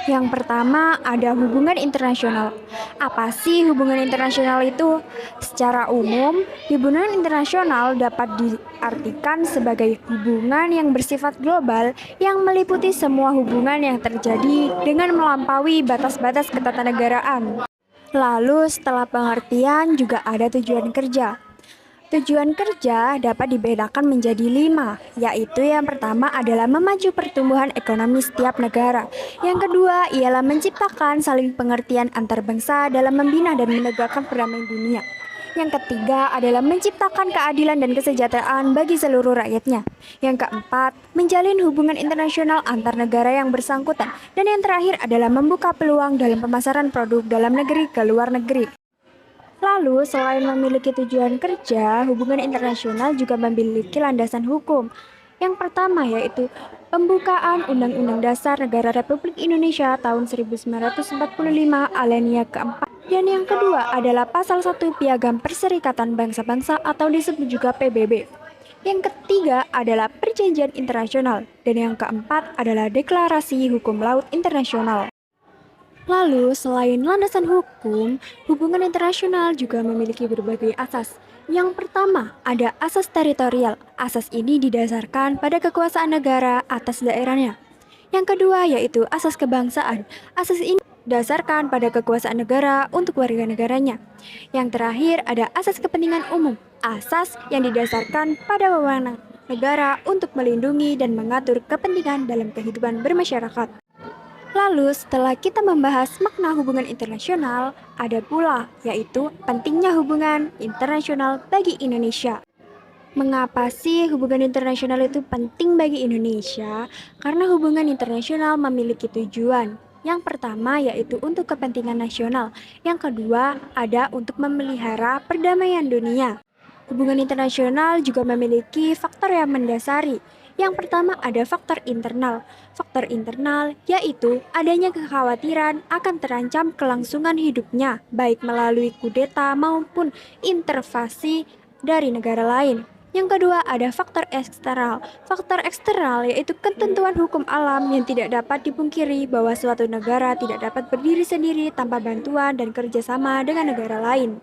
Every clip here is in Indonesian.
Yang pertama ada hubungan internasional. Apa sih hubungan internasional itu? Secara umum, hubungan internasional dapat diartikan sebagai hubungan yang bersifat global yang meliputi semua hubungan yang terjadi dengan melampaui batas-batas ketatanegaraan. Lalu setelah pengertian juga ada tujuan kerja. Tujuan kerja dapat dibedakan menjadi 5, yaitu yang pertama adalah memacu pertumbuhan ekonomi setiap negara. Yang kedua ialah menciptakan saling pengertian antar bangsa dalam membina dan menegakkan perdamaian dunia. Yang ketiga adalah menciptakan keadilan dan kesejahteraan bagi seluruh rakyatnya. Yang keempat, menjalin hubungan internasional antar negara yang bersangkutan. Dan yang terakhir adalah membuka peluang dalam pemasaran produk dalam negeri ke luar negeri. Lalu, selain memiliki tujuan kerja, hubungan internasional juga memiliki landasan hukum. Yang pertama yaitu pembukaan Undang-Undang Dasar Negara Republik Indonesia tahun 1945 alinea keempat. Dan yang kedua adalah pasal 1 Piagam Perserikatan Bangsa-Bangsa atau disebut juga PBB. Yang ketiga adalah perjanjian internasional. Dan yang keempat adalah Deklarasi Hukum Laut Internasional. Lalu, selain landasan hukum, hubungan internasional juga memiliki berbagai asas. Yang pertama, ada asas teritorial. Asas ini didasarkan pada kekuasaan negara atas daerahnya. Yang kedua yaitu asas kebangsaan. Asas ini didasarkan pada kekuasaan negara untuk warga negaranya. Yang terakhir ada asas kepentingan umum. Asas yang didasarkan pada wewenang negara untuk melindungi dan mengatur kepentingan dalam kehidupan bermasyarakat. Lalu setelah kita membahas makna hubungan internasional, ada pula yaitu pentingnya hubungan internasional bagi Indonesia. Mengapa sih hubungan internasional itu penting bagi Indonesia? Karena hubungan internasional memiliki tujuan. Yang pertama yaitu untuk kepentingan nasional. Yang kedua ada untuk memelihara perdamaian dunia. Hubungan internasional juga memiliki faktor yang mendasari. Yang pertama ada faktor internal. Faktor internal yaitu adanya kekhawatiran akan terancam kelangsungan hidupnya, baik melalui kudeta maupun intervensi dari negara lain. Yang kedua ada faktor eksternal. Faktor eksternal yaitu ketentuan hukum alam yang tidak dapat dipungkiri bahwa suatu negara tidak dapat berdiri sendiri tanpa bantuan dan kerjasama dengan negara lain.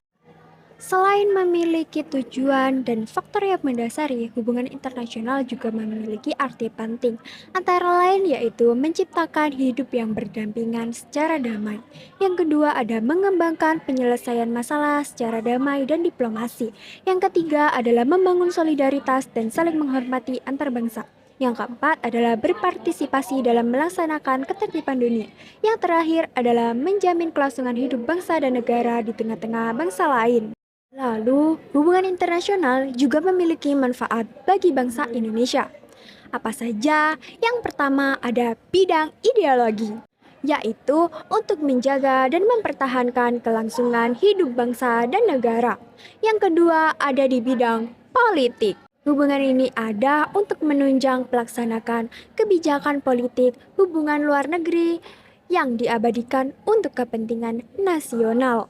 Selain memiliki tujuan dan faktor yang mendasari, hubungan internasional juga memiliki arti penting, antara lain yaitu menciptakan hidup yang berdampingan secara damai. Yang kedua ada mengembangkan penyelesaian masalah secara damai dan diplomasi. Yang ketiga adalah membangun solidaritas dan saling menghormati antar bangsa. Yang keempat adalah berpartisipasi dalam melaksanakan ketertiban dunia. Yang terakhir adalah menjamin kelangsungan hidup bangsa dan negara di tengah-tengah bangsa lain. Lalu, hubungan internasional juga memiliki manfaat bagi bangsa Indonesia. Apa saja? Yang pertama ada bidang ideologi, yaitu untuk menjaga dan mempertahankan kelangsungan hidup bangsa dan negara. Yang kedua ada di bidang politik. Hubungan ini ada untuk menunjang pelaksanaan kebijakan politik hubungan luar negeri yang diabadikan untuk kepentingan nasional.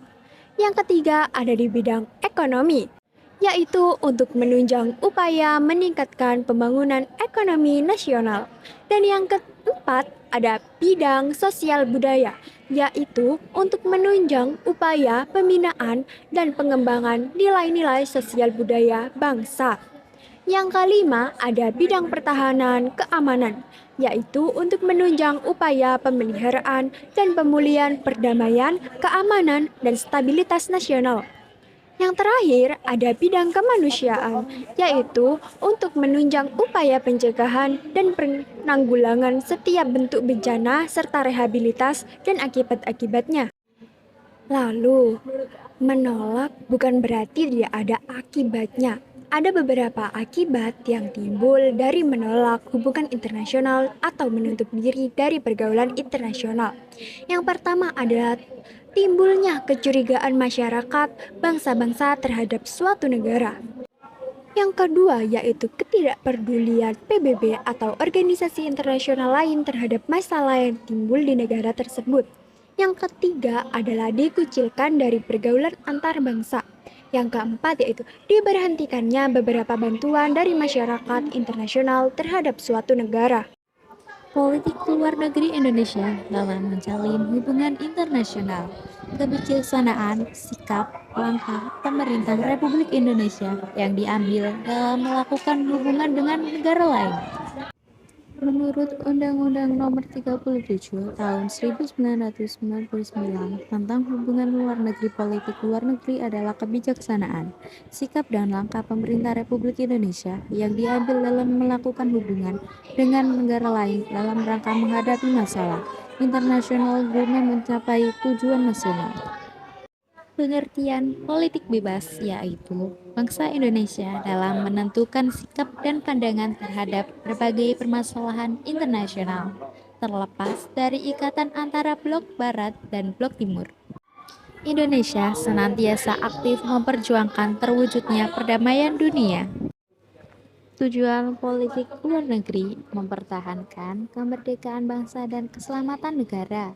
Yang ketiga ada di bidang ekonomi, yaitu untuk menunjang upaya meningkatkan pembangunan ekonomi nasional. Dan yang keempat ada bidang sosial budaya, yaitu untuk menunjang upaya pembinaan dan pengembangan nilai-nilai sosial budaya bangsa. Yang kelima ada bidang pertahanan keamanan, yaitu untuk menunjang upaya pemeliharaan dan pemulihan perdamaian, keamanan, dan stabilitas nasional. Yang terakhir ada bidang kemanusiaan, yaitu untuk menunjang upaya pencegahan dan penanggulangan setiap bentuk bencana serta rehabilitas dan akibat-akibatnya. Lalu, menolak bukan berarti tidak ada akibatnya. Ada beberapa akibat yang timbul dari menolak hubungan internasional atau menutup diri dari pergaulan internasional. Yang pertama adalah timbulnya kecurigaan masyarakat bangsa-bangsa terhadap suatu negara. Yang kedua yaitu ketidakpedulian PBB atau organisasi internasional lain terhadap masalah yang timbul di negara tersebut. Yang ketiga adalah dikucilkan dari pergaulan antar bangsa. Yang keempat yaitu diberhentikannya beberapa bantuan dari masyarakat internasional terhadap suatu negara. Politik luar negeri Indonesia dalam menjalin hubungan internasional, kebijaksanaan, sikap, langkah pemerintah Republik Indonesia yang diambil dalam melakukan hubungan dengan negara lain. Menurut Undang-Undang Nomor 37 Tahun 1999 tentang Hubungan Luar Negeri, politik luar negeri adalah kebijaksanaan, sikap dan langkah pemerintah Republik Indonesia yang diambil dalam melakukan hubungan dengan negara lain dalam rangka menghadapi masalah internasional guna mencapai tujuan nasional. Pengertian politik bebas yaitu bangsa Indonesia dalam menentukan sikap dan pandangan terhadap berbagai permasalahan internasional, terlepas dari ikatan antara blok barat dan blok timur. Indonesia senantiasa aktif memperjuangkan terwujudnya perdamaian dunia. Tujuan politik luar negeri mempertahankan kemerdekaan bangsa dan keselamatan negara,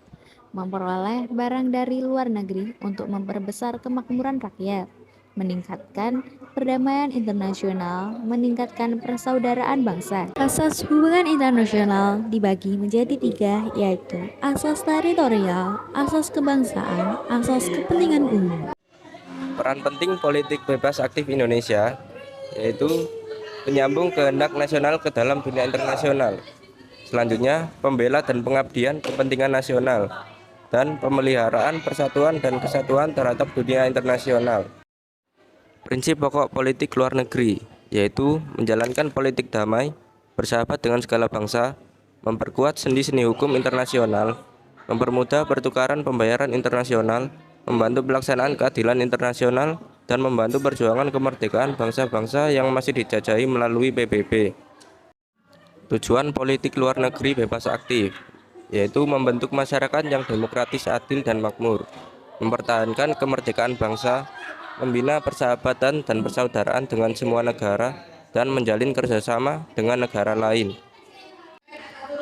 memperoleh barang dari luar negeri untuk memperbesar kemakmuran rakyat, meningkatkan perdamaian internasional, meningkatkan persaudaraan bangsa. Asas hubungan internasional dibagi menjadi tiga, yaitu asas teritorial, asas kebangsaan, asas kepentingan umum. Peran penting politik bebas aktif Indonesia yaitu penyambung kehendak nasional ke dalam dunia internasional. Selanjutnya, pembela dan pengabdian kepentingan nasional dan pemeliharaan persatuan dan kesatuan terhadap dunia internasional. Prinsip pokok politik luar negeri yaitu menjalankan politik damai, bersahabat dengan segala bangsa, memperkuat sendi-sendi hukum internasional, mempermudah pertukaran pembayaran internasional, membantu pelaksanaan keadilan internasional, dan membantu perjuangan kemerdekaan bangsa-bangsa yang masih dijajahi melalui PBB. Tujuan politik luar negeri bebas aktif yaitu membentuk masyarakat yang demokratis, adil, dan makmur, mempertahankan kemerdekaan bangsa, membina persahabatan dan persaudaraan dengan semua negara, dan menjalin kerjasama dengan negara lain.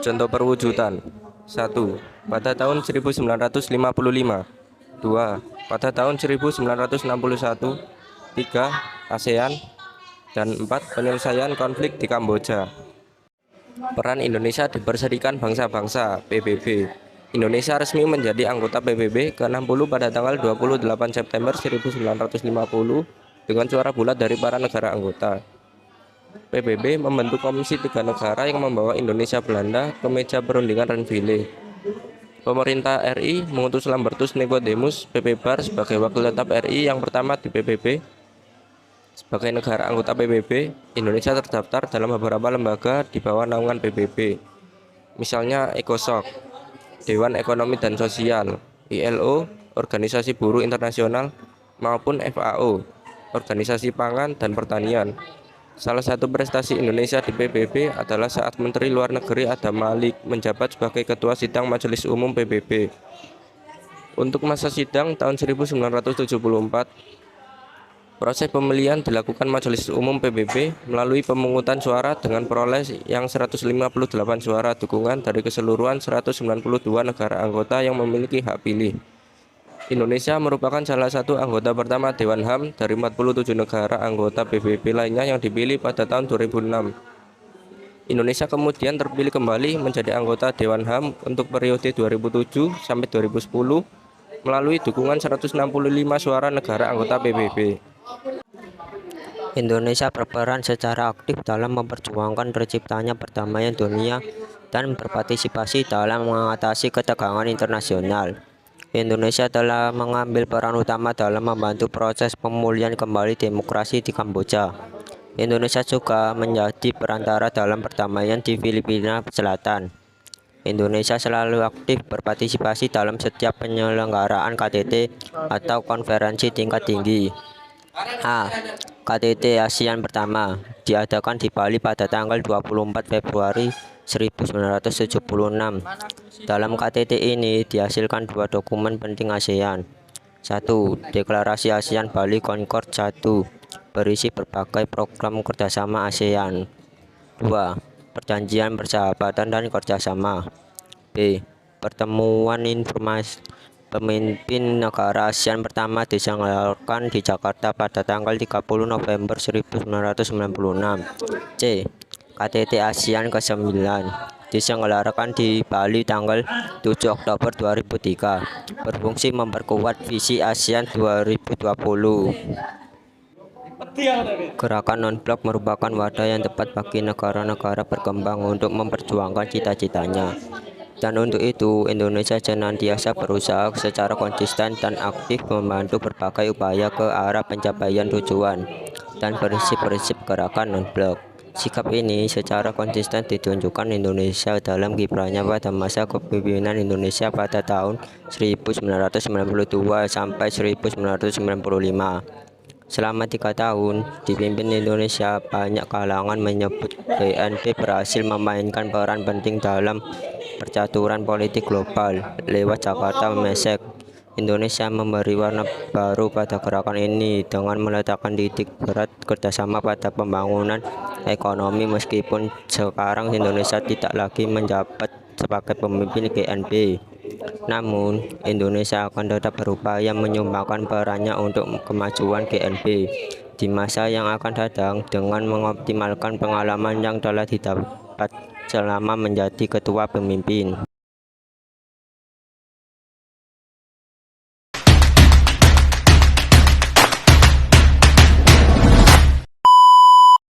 Contoh perwujudan: 1. Pada tahun 1955. 2. Pada tahun 1961. 3. ASEAN. Dan 4. Penyelesaian konflik di Kamboja. Peran Indonesia di Perserikan Bangsa-Bangsa (PBB). Indonesia resmi menjadi anggota PBB ke-60 pada tanggal 28 September 1950 dengan suara bulat dari para negara anggota. PBB membentuk komisi 3 negara yang membawa Indonesia Belanda ke meja perundingan Renville. Pemerintah RI mengutus Lambertus Nicodemus PPBAR sebagai wakil tetap RI yang pertama di PBB. Sebagai negara anggota PBB, Indonesia terdaftar dalam beberapa lembaga di bawah naungan PBB, misalnya ECOSOC, Dewan Ekonomi dan Sosial, ILO, Organisasi Buruh Internasional, maupun FAO, Organisasi Pangan dan Pertanian. Salah satu prestasi Indonesia di PBB adalah saat Menteri Luar Negeri Adam Malik menjabat sebagai Ketua Sidang Majelis Umum PBB. Untuk masa sidang tahun 1974, proses pemilihan dilakukan Majelis Umum PBB melalui pemungutan suara dengan peroleh yang 158 suara dukungan dari keseluruhan 192 negara anggota yang memiliki hak pilih. Indonesia merupakan salah satu anggota pertama Dewan HAM dari 47 negara anggota PBB lainnya yang dipilih pada tahun 2006. Indonesia kemudian terpilih kembali menjadi anggota Dewan HAM untuk periode 2007 sampai 2010 melalui dukungan 165 suara negara anggota PBB. Indonesia berperan secara aktif dalam memperjuangkan terciptanya perdamaian dunia dan berpartisipasi dalam mengatasi ketegangan internasional. Indonesia telah mengambil peran utama dalam membantu proses pemulihan kembali demokrasi di Kamboja. Indonesia juga menjadi perantara dalam perdamaian di Filipina Selatan. Indonesia selalu aktif berpartisipasi dalam setiap penyelenggaraan KTT atau konferensi tingkat tinggi. A. KTT ASEAN pertama diadakan di Bali pada tanggal 24 Februari 1976. Dalam KTT ini dihasilkan dua dokumen penting ASEAN. 1. Deklarasi ASEAN Bali Concord 1 berisi berbagai program kerjasama ASEAN. 2. Perjanjian persahabatan dan kerjasama. B. Pertemuan informasi pemimpin negara ASEAN pertama diselenggarakan di Jakarta pada tanggal 30 November 1996. C. KTT ASEAN ke-9 diselenggarakan di Bali tanggal 7 Oktober 2003, berfungsi memperkuat visi ASEAN 2020. Gerakan non-blok merupakan wadah yang tepat bagi negara-negara berkembang untuk memperjuangkan cita-citanya. Dan untuk itu, Indonesia senantiasa berusaha secara konsisten dan aktif membantu berbagai upaya ke arah pencapaian tujuan dan prinsip-prinsip gerakan non-blok. Sikap ini secara konsisten ditunjukkan Indonesia dalam kiprahnya pada masa kepemimpinan Indonesia pada tahun 1992 sampai 1995. Selama 3 tahun dipimpin Indonesia, banyak kalangan menyebut GNP berhasil memainkan peran penting dalam percaturan politik global. Lewat Jakarta Mesek, Indonesia memberi warna baru pada gerakan ini dengan meletakkan titik berat kerjasama pada pembangunan ekonomi. Meskipun sekarang Indonesia tidak lagi menjabat sebagai pemimpin GNP, namun Indonesia akan tetap berupaya menyumbangkan perannya untuk kemajuan GNP di masa yang akan datang dengan mengoptimalkan pengalaman yang telah didapat selama menjadi ketua pemimpin.